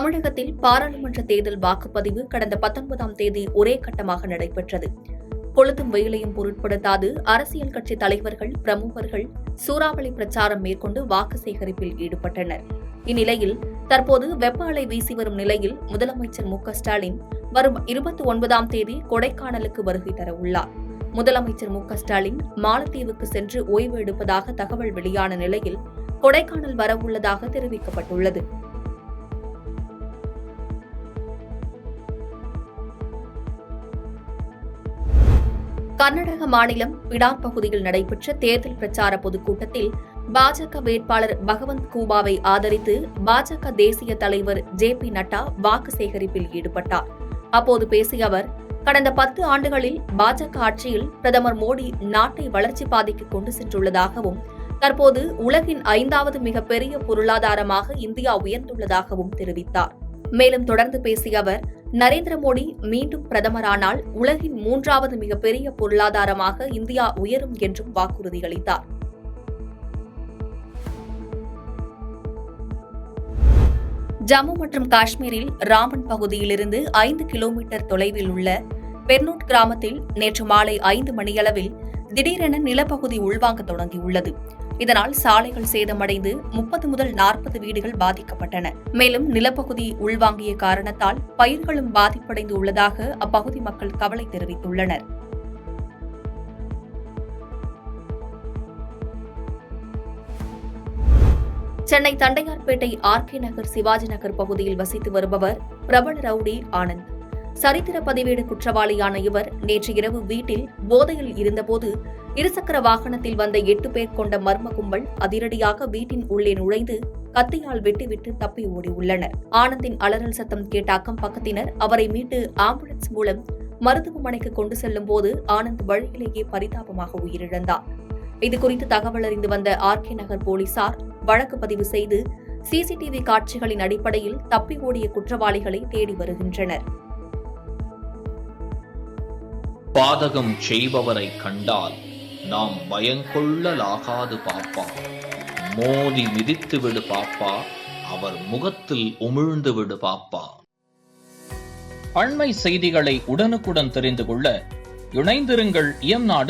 தமிழகத்தில் பாராளுமன்ற தேர்தல் வாக்குப்பதிவு கடந்த 19ஆம் தேதி ஒரே கட்டமாக நடைபெற்றது. கொளுத்தும் வெயிலையும் பொருட்படுத்தாது அரசியல் கட்சி தலைவர்கள், பிரமுகர்கள் சூறாவளி பிரச்சாரம் மேற்கொண்டு வாக்கு சேகரிப்பில் ஈடுபட்டனர். இந்நிலையில் தற்போது வெப்ப அலை வீசி வரும் நிலையில் முதலமைச்சர் மு.க.ஸ்டாலின் வரும் 29ஆம் தேதி கொடைக்கானலுக்கு வருகை தர உள்ளார். முதலமைச்சர் மு.க.ஸ்டாலின் மாலத்தீவுக்கு சென்று ஓய்வு எடுப்பதாக தகவல் வெளியான நிலையில் கொடைக்கானல் வரவுள்ளதாக தெரிவிக்கப்பட்டுள்ளது. கர்நாடக மாநிலம் பிடார் பகுதியில் நடைபெற்ற தேர்தல் பிரச்சார பொதுக்கூட்டத்தில் பாஜக வேட்பாளர் பகவந்த் கூபாவை ஆதரித்து பாஜக தேசிய தலைவர் ஜே.பி. நட்டா வாக்கு சேகரிப்பில் ஈடுபட்டார். அப்போது பேசிய அவர், கடந்த 10 ஆண்டுகளில் பாஜக ஆட்சியில் பிரதமர் மோடி நாட்டை வளர்ச்சி பாதைக்கு கொண்டு சென்றுள்ளதாகவும், தற்போது உலகின் 5வது மிகப்பெரிய பொருளாதாரமாக இந்தியா உயர்ந்துள்ளதாகவும் தெரிவித்தார். மேலும் தொடர்ந்து பேசிய அவர், நரேந்திர மோடி மீண்டும் பிரதமரானால் உலகின் 3வது மிகப்பெரிய பொருளாதாரமாக இந்தியா உயரும் என்றும் வாக்குறுதியளித்தார். ஜம்மு மற்றும் காஷ்மீரில் ராமன் பகுதியிலிருந்து 5 கிலோமீட்டர் தொலைவில் உள்ள பெர்னூட் கிராமத்தில் நேற்று மாலை 5 மணியளவில் திடீரென நிலப்பகுதி உள்வாங்க தொடங்கியுள்ளது. இதனால் சாலைகள் சேதமடைந்து 30 முதல் 40 வீடுகள் பாதிக்கப்பட்டன. மேலும் நிலப்பகுதி உள்வாங்கிய காரணத்தால் பயிர்களும் பாதிப்படைந்து உள்ளதாக அப்பகுதி மக்கள் கவலை தெரிவித்துள்ளனர். சென்னை தண்டையார்பேட்டை ஆர்.கே. நகர், சிவாஜி நகர் பகுதியில் வசித்து வருபவர் பிரபல ரவுடி ஆனந்த். சரித்திர பதிவேடு குற்றவாளியான இவர் நேற்று இரவு வீட்டில் போதையில் இருந்தபோது இருசக்கர வாகனத்தில் வந்த 8 பேர் கொண்ட மர்ம கும்பல் அதிரடியாக வீட்டின் உள்ளே நுழைந்து கத்தியால் வெட்டிவிட்டு தப்பி ஓடியுள்ளனர். ஆனந்தின் அலறல் சத்தம் கேட்ட அக்கம் பக்கத்தினர் அவரை மீட்டு ஆம்புலன்ஸ் மூலம் மருத்துவமனைக்கு கொண்டு செல்லும் போது ஆனந்த் வழியிலேயே பரிதாபமாக உயிரிழந்தார். இதுகுறித்து தகவல் அறிந்து வந்த ஆர்.கே. நகர் போலீசார் வழக்கு பதிவு செய்து சிசிடிவி காட்சிகளின் அடிப்படையில் தப்பி ஓடிய குற்றவாளிகளை தேடி வருகின்றனர். பாதகம் செய்பவரை கண்டால் நாம் பயங்கொள்ளலாகாது பாப்பா, மோதி மிதித்து விடு பாப்பா, அவர் முகத்தில் உமிழ்ந்து விடு பாப்பா. அண்மை செய்திகளை உடனுக்குடன் தெரிந்து கொள்ள இணைந்திருங்கள் இயம்நாடு